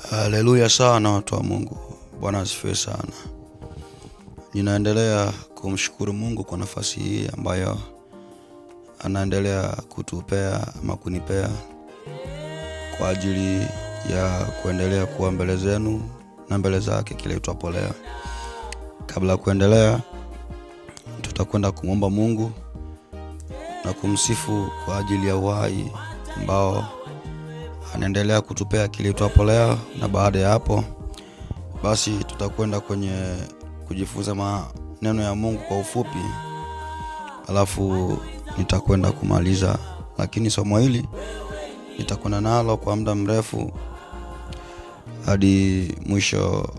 Haleluya sana watu wa Mungu. Bwana asifiwe sana. Ninaendelea kumshukuru Mungu kwa nafasi hii ambayo anaendelea kutupea ama kunipea kwa ajili ya kuendelea kuwa mbele zenu na mbele zake kile tutapolea. Kabla ya kuendelea, tutakwenda kumwomba Mungu na kumsifu kwa ajili ya uhai ambao anaendelea kutupea kile tutapolea, na baada ya hapo basi tutakwenda kwenye kujifunza maneno ya Mungu kwa ufupi, alafu nitakwenda kumaliza. Lakini somo hili nitakwenda nalo kwa muda mrefu hadi mwisho,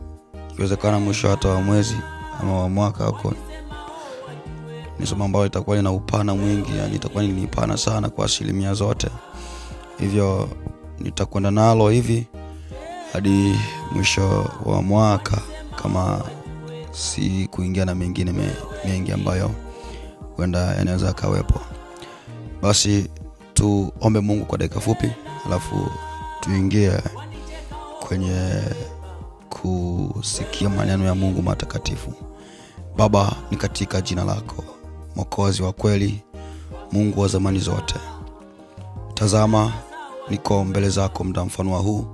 ikiwezekana mwisho hata wa mwezi ama wa mwaka huko. Ni somo ambalo litakuwa lina upana mwingi, yani itakuwa ni pana sana kwa asilimia zote. Hivyo nitakwenda nalo hivi hadi mwisho wa mwaka, kama si kuingia na mengine mengi ambayo huenda yanaweza kawepo. Basi tuombe Mungu kwa dakika fupi, alafu tuingie kwenye kusikia maneno ya Mungu matakatifu. Baba, ni katika jina lako, Mwokozi wa kweli, Mungu wa zamani zote, tazama niko mbele zako muda mfano wa huu,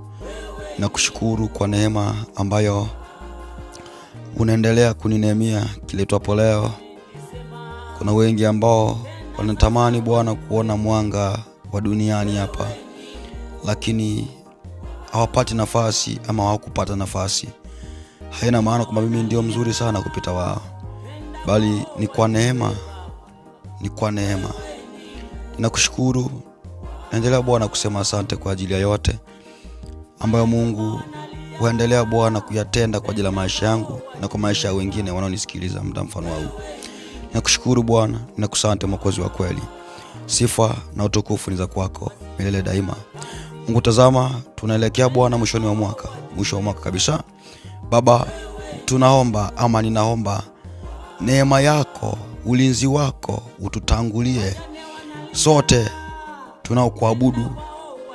na kushukuru kwa neema ambayo unaendelea kunineemia kile tuapo leo. Kuna wengi ambao wanatamani Bwana kuona mwanga wa duniani hapa, lakini hawapati nafasi ama hawakupata nafasi. Haina maana kwamba mimi ndio mzuri sana kupita wao, bali ni kwa neema, ni kwa neema. Ninakushukuru. Naendelea Bwana kusema asante kwa ajili ya yote ambayo Mungu huendelea Bwana kuyatenda kwa ajili ya maisha yangu na kwa maisha ya wengine wanaonisikiliza muda mfano huu. Nakushukuru Bwana, ninakusante Mwokozi wa kweli. Sifa na utukufu ni za kwako milele daima. Mungu, tazama tunaelekea Bwana mwishoni wa mwaka, mwisho wa mwaka kabisa. Baba, tunaomba ama ninaomba neema yako, ulinzi wako ututangulie sote tunaokuabudu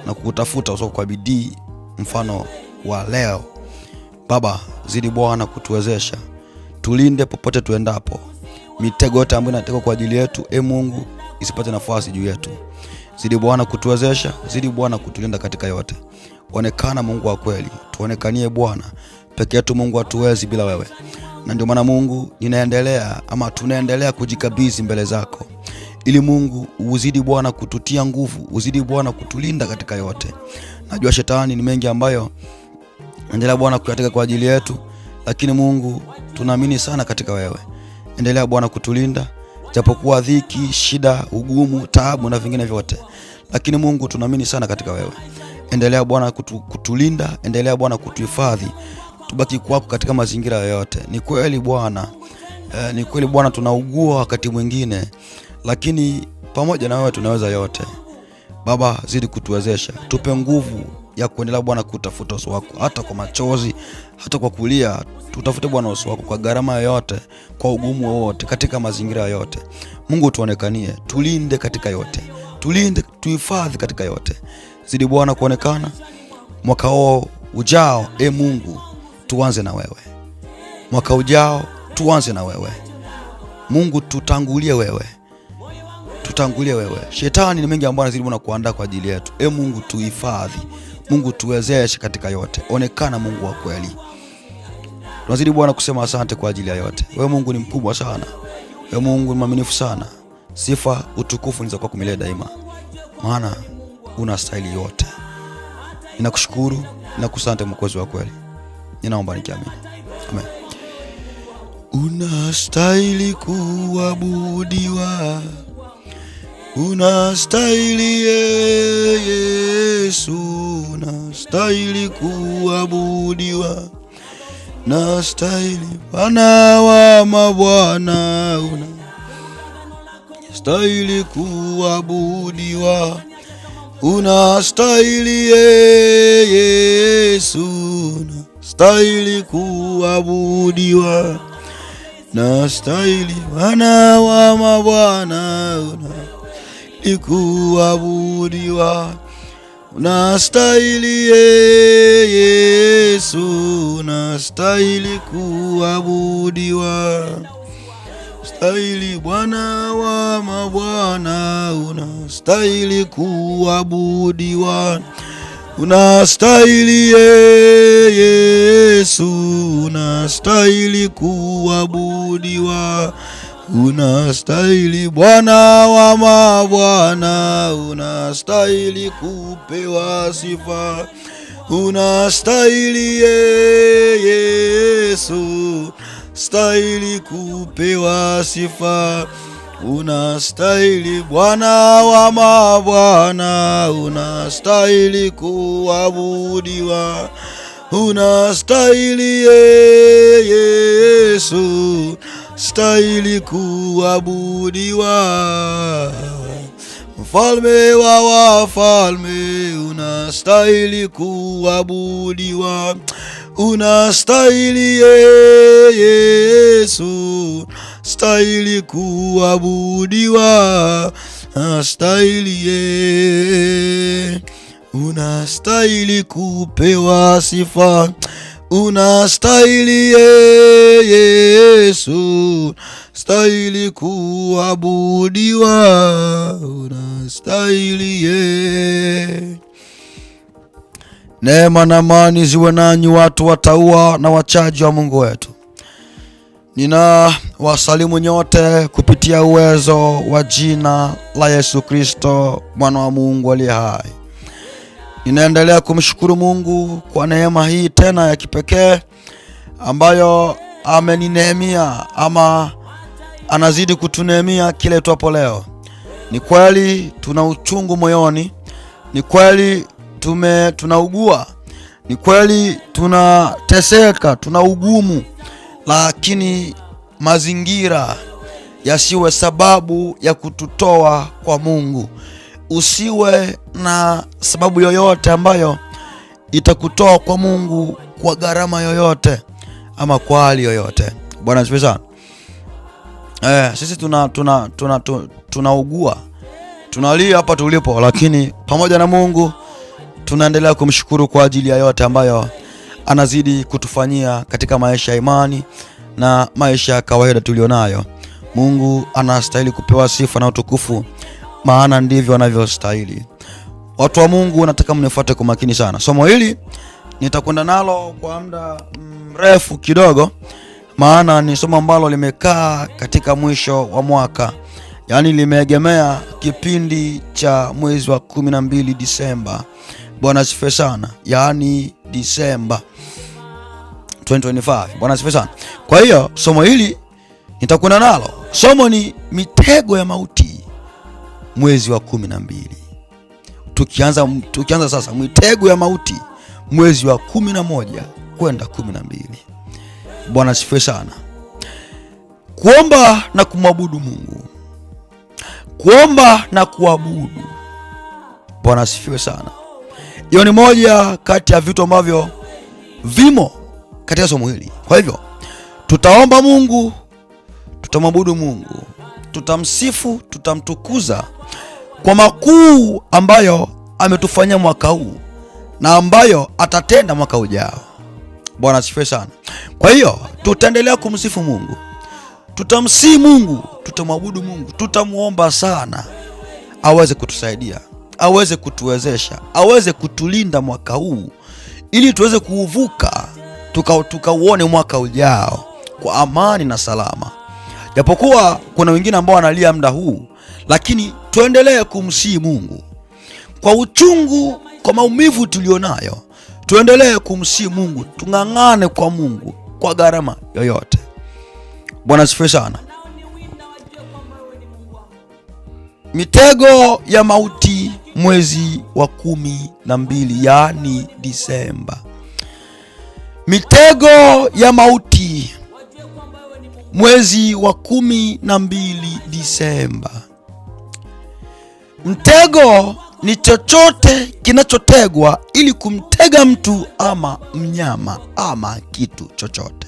na kukutafuta usoko kwa bidii mfano wa leo. Baba, zidi Bwana kutuwezesha, tulinde popote tuendapo. Mitego yote ambayo inatego kwa ajili yetu, Mungu, isipate nafasi juu yetu. Zidi Bwana kutuwezesha, zidi Bwana kutulinda katika yote. Onekana Mungu wa kweli, tuonekanie Bwana. Peke yetu Mungu hatuwezi bila wewe. Na ndio maana Mungu tunaendelea kujikabidhi mbele zako, ili Mungu uzidi Bwana kututia nguvu, uzidi Bwana kutulinda katika yote. Najua shetani ni mengi ambayo endelea Bwana kuyateka kwa ajili yetu, lakini Mungu tunaamini sana katika wewe. Endelea Bwana kutulinda, japokuwa dhiki, shida, ugumu, taabu na vingine vyote, lakini Mungu tunaamini sana katika wewe. Endelea Bwana kutulinda, endelea Bwana kutuhifadhi, tubaki kwako katika mazingira yote. Ni kweli Bwana, ni kweli Bwana tunaugua wakati mwingine, lakini pamoja na wewe tunaweza yote. Baba, zidi kutuwezesha, tupe nguvu ya kuendelea Bwana kutafuta uso wako, hata kwa machozi, hata kwa kulia. Tutafute Bwana uso wako kwa gharama yote, kwa ugumu wote, katika mazingira yote. Mungu tuonekanie, tulinde katika yote, tulinde, tuhifadhi katika yote. Zidi Bwana kuonekana mwaka ujao. Mungu, tuanze na wewe. Mwaka ujao tuanze na wewe. Mungu, tutangulie wewe. Tutangulie wewe. Shetani ni mengi ambayo anazidi Bwana kuandaa kwa ajili yetu. Mungu tuhifadhi. Mungu tuwezeshe katika yote. Onekana Mungu wa kweli. Tunazidi Bwana kusema asante kwa ajili ya yote. Wewe Mungu ni mkubwa sana. Wewe Mungu ni mwaminifu sana. Sifa, utukufu ni za kwako milele daima, maana unastahili yote. Ninakushukuru, ninakusante Mwokozi wa kweli. Ninaomba nikiamini. Amen. Unastahili kuabudiwa, unastahili Yesu, unastahili kuabudiwa, unastahili Bwana wa mabwana, unastahili kuabudiwa, unastahili Yesu, unastahili kuabudiwa, unastahili Bwana wa mabwana, unastahili kuabudiwa, unastahili unastahili kuabudiwa. Stahili Bwana wa mabwana, unastahili kuabudiwa. Unastahili Yesu, unastahili kuabudiwa. Unastahili Bwana wa mabwana, unastahili kupewa sifa. Unastahili Yesu, stahili kupewa sifa. Unastahili Bwana wa mabwana, unastahili kuabudiwa. Unastahili Yesu, stahili kuabudiwa. Mfalme wa wafalme, unastahili kuabudiwa. Unastahili Yesu, stahili kuabudiwa. Unastahili unastahili kupewa sifa. Unastahili Yesu, stahili kuabudiwa. Unastahili. Neema na amani ziwe nanyi watu wataua na wachaji wa Mungu wetu. Nina wasalimu nyote kupitia uwezo wa jina la Yesu Kristo, mwana wa Mungu aliye hai. Ninaendelea kumshukuru Mungu kwa neema hii tena ya kipekee ambayo amenineemia, ama anazidi kutuneemia kile tuapo leo. Ni kweli tuna uchungu moyoni, ni kweli tunaugua, ni kweli tunateseka, tuna ugumu, lakini mazingira yasiwe sababu ya kututoa kwa Mungu. Usiwe na sababu yoyote ambayo itakutoa kwa Mungu kwa gharama yoyote ama kwa hali yoyote. Bwana asifiwe sana. Sisi tunaugua, tunalia hapa tulipo, lakini pamoja na Mungu tunaendelea kumshukuru kwa ajili ya yote ambayo anazidi kutufanyia katika maisha ya imani na maisha ya kawaida tulionayo. Mungu anastahili kupewa sifa na utukufu, maana ndivyo anavyostahili. Watu wa Mungu, nataka mnifuate kwa makini sana. Somo hili nitakwenda nalo kwa muda mrefu kidogo, maana ni somo ambalo limekaa katika mwisho wa mwaka. Yaani limeegemea kipindi cha mwezi wa 12 Disemba. Bwana asifiwe sana. Yaani Disemba 2025. Bwana asifiwe sana. Kwa hiyo somo hili nitakwenda nalo. Somo ni mitego ya mauti, mwezi wa 12. Tukianza sasa, mitego ya mauti mwezi wa 11 kwenda 12. Bwana asifiwe sana. Kuomba na kumwabudu Mungu. Kuomba na kuabudu. Bwana asifiwe sana. Hiyo ni moja kati ya vitu ambavyo vimo katika somo hili. Kwa hivyo tutaomba Mungu, tutamwabudu Mungu, tutamsifu, tutamtukuza kwa makuu ambayo ametufanyia mwaka huu na ambayo atatenda mwaka ujao. Bwana asifiwe sana. Kwa hiyo tutaendelea kumsifu Mungu, tutamsihi Mungu, tutamwabudu Mungu, tutamuomba sana aweze kutusaidia, aweze kutuwezesha, aweze kutulinda mwaka huu ili tuweze kuuvuka tukauone mwaka ujao kwa amani na salama. Japokuwa kuna wengine ambao wanalia muda huu, lakini tuendelee kumsihi Mungu kwa uchungu, kwa maumivu tulionayo. Tuendelee kumsihi Mungu, tung'ang'ane kwa Mungu kwa gharama yoyote. Bwana asifiwe sana. Mitego ya mauti mwezi wa 12, yaani Disemba. Mitego ya mauti mwezi wa 12 Disemba. Mtego ni chochote kinachotegwa ili kumtega mtu ama mnyama ama kitu chochote.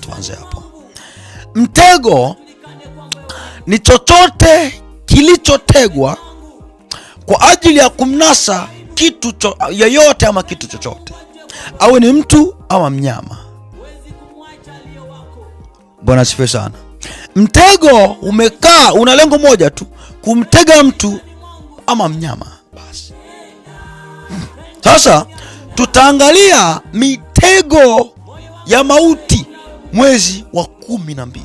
Tuanze hapo. Mtego ni chochote kilichotegwa kwa ajili ya kumnasa kitu yoyote ama kitu chochote, awe ni mtu ama mnyama. Bwana asifiwe sana. Mtego umekaa, una lengo moja tu, kumtega mtu ama mnyama basi. Sasa tutaangalia mitego ya mauti mwezi wa 12.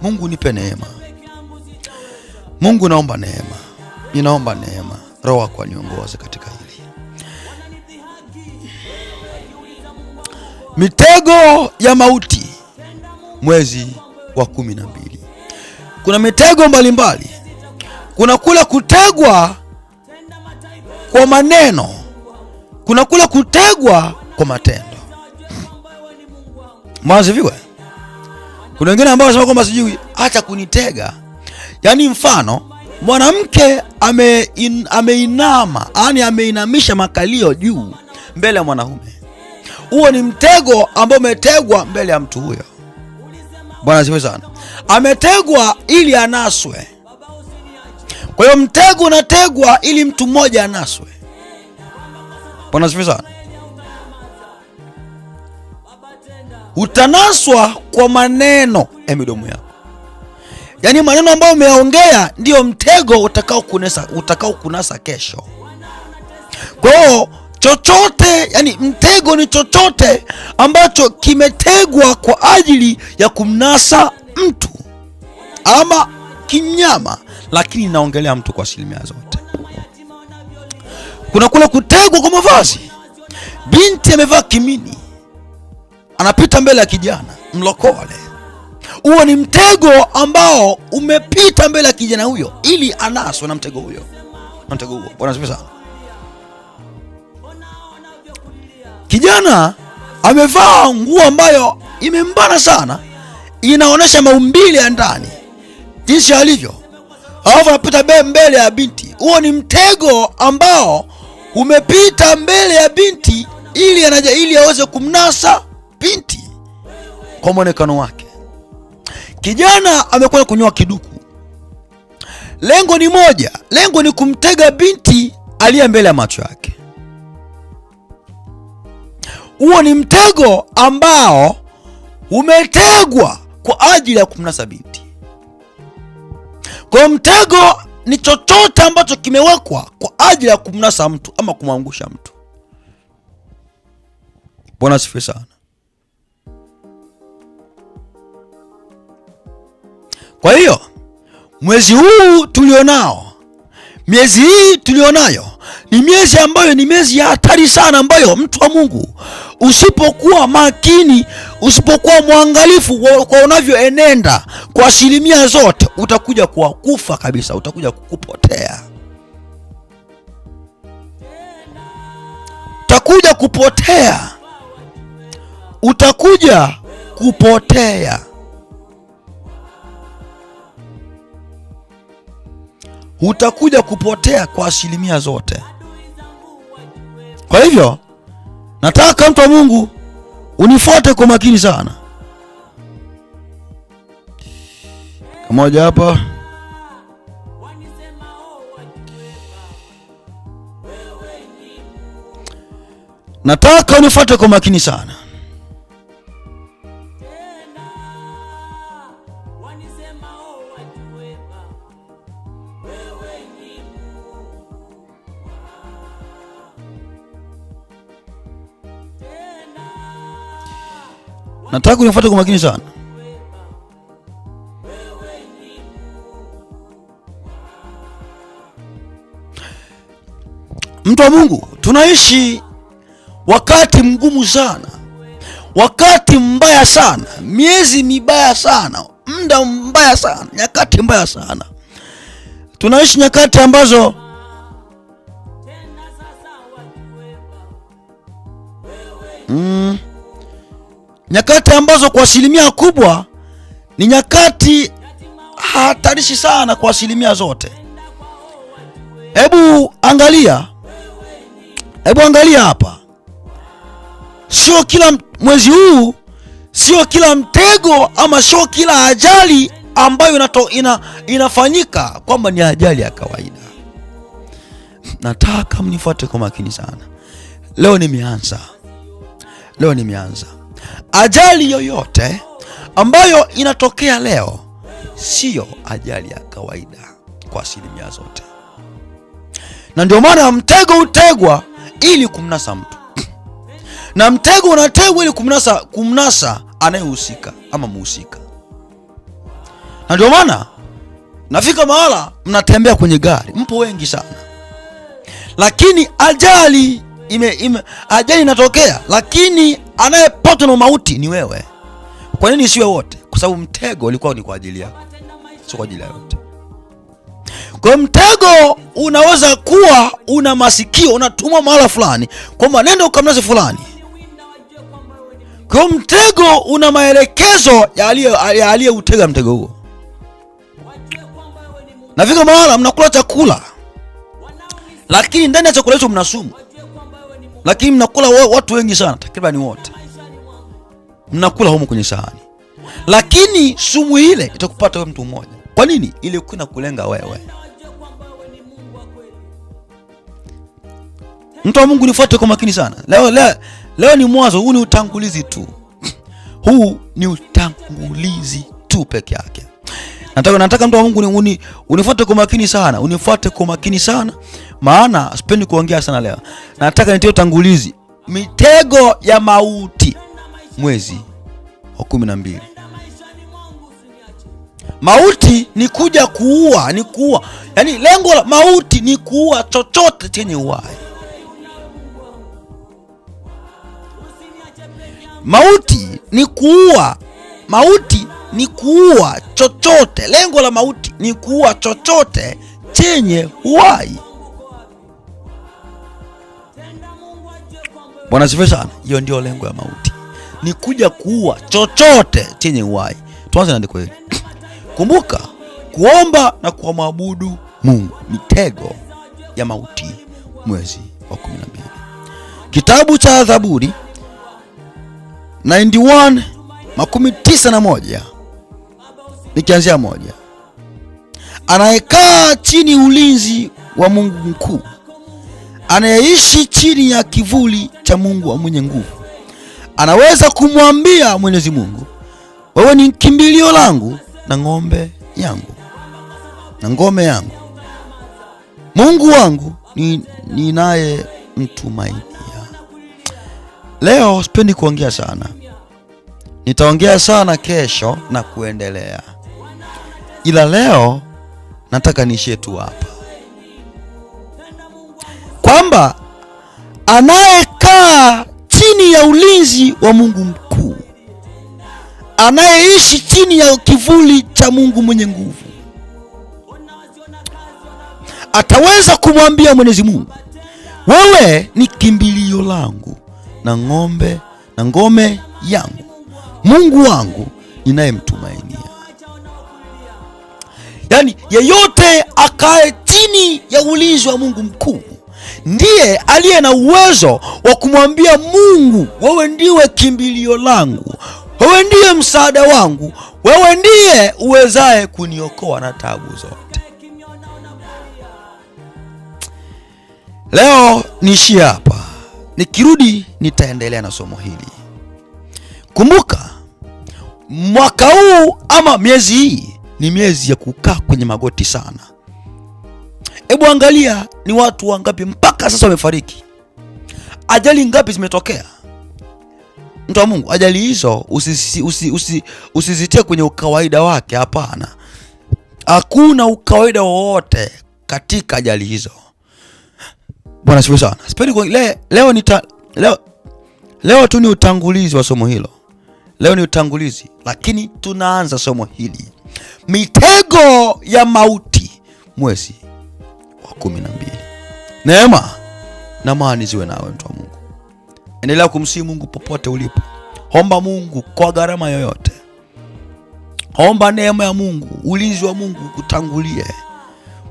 Mungu nipe neema. Mungu naomba neema. Ninaomba neema. Roho wako aniongoze katika hili. Mitego ya mauti mwezi wa 12. Kuna mitego mbalimbali. Kuna kula kutegwa kwa maneno. Kuna kula kutegwa kwa matendo. Mwaziviwe. Kuna wengine ambao wanasema kwamba sijui acha kunitega. Yaani mfano mwanamke ameinama, yani ameinamisha makalio juu mbele ya mwanaume. Huo ni mtego ambao umetegwa mbele ya mtu huyo. Bwana asifiwe sana. Ametegwa ili anaswe. Kwa hiyo mtego unategwa ili mtu mmoja anaswe. Bwana asifiwe sana. Utanaswa kwa maneno ya midomo yako. Yaani maneno ambayo umeongea ndio mtego utakao kunasa kesho. Kwa hiyo chochote, yani mtego ni chochote ambacho kimetegwa kwa ajili ya kumnasa mtu ama kinyama, lakini naongelea mtu kwa asilimia zote. Kuna kule kutegwa kwa mavazi. Binti amevaa kimini, anapita mbele ya kijana mlokole. Huo ni mtego ambao umepita mbele ya kijana huyo ili anaswe na mtego huo. Bwana asifiwe sana. Kijana amevaa nguo ambayo imembana sana, inaonesha maumbile ya ndani jinsi alivyo, alafu anapita mbele ya binti. Huo ni mtego ambao umepita mbele ya binti ili aweze kumnasa binti kwa mwonekano wake. Kijana amekwenda kunyoa kiduku. Lengo ni moja, lengo ni kumtega binti aliye mbele ya macho yake. Huo ni mtego ambao umetegwa kwa ajili ya kumnasa binti. Kwa mtego ni chochote ambacho kimewekwa kwa ajili ya kumnasa mtu ama kumwangusha mtu. Bwana asifiwe sana. Kwa hiyo mwezi huu tulionao, miezi hii tulionayo ni miezi ambayo ni miezi ya hatari sana, ambayo mtu wa Mungu usipokuwa makini, usipokuwa mwangalifu kwa unavyoenenda kwa asilimia zote, utakuja kufa kabisa, utakuja kupotea. Utakuja kupotea. Utakuja kupotea kwa asilimia zote. Kwa hivyo nataka mtu wa Mungu unifuate kwa makini sana. Kamoja hapa. Nataka unifuate kwa makini sana. Nataka unifuate kwa makini sana. Mtu wa Mungu, tunaishi wakati mgumu sana, wakati mbaya sana, miezi mibaya sana, muda mbaya sana, nyakati mbaya sana. Tunaishi nyakati ambazo nyakati ambazo kwa asilimia kubwa ni nyakati hatarishi sana kwa asilimia zote. Hebu angalia hapa. Sio kila mwezi huu, sio kila mtego ama sio kila ajali ambayo inafanyika kwamba ni ajali ya kawaida. Nataka mnifuate kwa makini sana. Leo leo nimeanza. Ajali yoyote ambayo inatokea leo sio ajali ya kawaida kwa asilimia zote. Na ndio maana mtego utegwa ili kumnasa mtu. Na mtego unategwa ili kumnasa anayehusika ama muhusika. Na ndio maana nafika mahala mnatembea kwenye gari, mpo wengi sana, lakini ajali inatokea, lakini anayepatwa na mauti ni wewe. Kwa nini siwe wote? Kwa sababu mtego ulikuwa ni kwa ajili yako, sio kwa ajili ya wote. Kwa mtego unaweza kuwa una masikio, unatumwa mahala fulani kwamba nenda ukamnase fulani. Kwa mtego una maelekezo ya aliyeutega mtego huo. Nafika mahala mnakula chakula, lakini ndani ya chakula hicho mna sumu. Lakini mnakula watu wengi sana, takriban wote mnakula humo kwenye sahani, lakini sumu ile itakupata wewe mtu mmoja. Kwa nini? Ile kuna kulenga wewe. Mtu wa Mungu, nifuate kwa makini sana. Leo ni mwanzo, huu ni utangulizi tu. Huu ni utangulizi tu peke yake. Nataka mtu wa Mungu unifuate kwa makini sana. Unifuate kwa makini sana, maana sipendi kuongea sana leo. Nataka nitie utangulizi. Mitego ya mauti, mwezi wa 12. Mauti ni kuja kuua, ni kuua. Yaani lengo la mauti ni kuua chochote chenye uhai. Mauti ni kuua. Mauti ni kuua chochote. Lengo la mauti ni kuua chochote chenye uhai. Bwana asifiwe sana. Hiyo ndio lengo ya mauti, ni kuja kuua chochote chenye uhai. Tuanze na andiko hili. Kumbuka, kuomba na kumwabudu Mungu, mitego ya mauti, mwezi wa 12. Kitabu cha Zaburi 91:91, nikianzia 1. Anayekaa chini ulinzi wa Mungu mkuu, anayeishi chini ya kivuli cha Mungu wa mwenye nguvu, anaweza kumwambia Mwenyezi Mungu, wewe ni kimbilio langu na ngome yangu na ngome yangu, Mungu wangu ninaye mtumainia. Leo sipendi kuongea sana, nitaongea sana kesho na kuendelea, ila leo nataka niishie tu hapa, kwamba anayekaa chini ya ulinzi wa Mungu mkuu, anayeishi chini ya kivuli cha Mungu mwenye nguvu, ataweza kumwambia Mwenyezi Mungu, wewe ni kimbilio langu na ngome yangu, Mungu wangu ninayemtumainia. Yaani yeyote akae chini ya ulinzi wa Mungu mkuu ndiye aliye na uwezo wa kumwambia Mungu, wewe ndiwe kimbilio langu, wewe ndiye msaada wangu, wewe ndiye uwezaye kuniokoa na taabu zote. Leo niishie hapa, nikirudi nitaendelea na somo hili. Kumbuka, mwaka huu ama miezi hii ni miezi ya kukaa kwenye magoti sana. Hebu angalia ni watu wangapi mpaka sasa wamefariki. Ajali ngapi zimetokea? Mtu wa Mungu, ajali hizo usizitie kwenye ukawaida wake. Hapana, hakuna ukawaida wowote katika ajali hizo. Bwana sifiwe sana. Leo tu ni utangulizi wa somo hilo. Leo ni utangulizi, lakini tunaanza somo hili, mitego ya mauti, mwezi wa 12. Neema na amani ziwe nawe mtu wa Mungu. Endelea kumsihi Mungu popote ulipo. Omba Mungu kwa gharama yoyote. Omba neema ya Mungu, ulinzi wa Mungu kutangulie.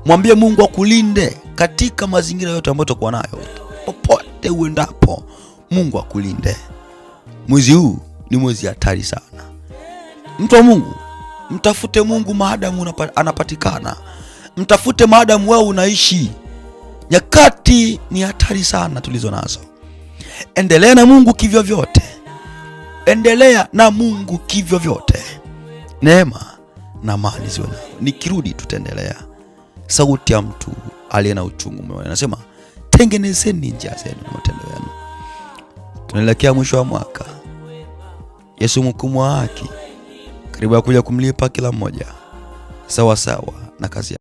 Mwambie Mungu akulinde katika mazingira yote ambayo utakuwa nayo. Popote uendapo, Mungu akulinde. Mwezi huu ni mwezi hatari sana. Mtu wa Mungu, mtafute Mungu maadamu anapatikana. Mtafute maadamu wewe unaishi. Nyakati ni hatari sana tulizo nazo. Endelea na Mungu kivyo vyote. endelea na Mungu kivyo vyote. Neema na amani ziwe nawe. Nikirudi tutaendelea. Sauti ya mtu aliye na uchungu moyoni anasema, tengenezeni njia zenu na matendo yenu. Tunaelekea mwisho wa mwaka. Yesu mhukumu wa haki karibu ya kuja kumlipa kila mmoja sawa sawa na kazi yake.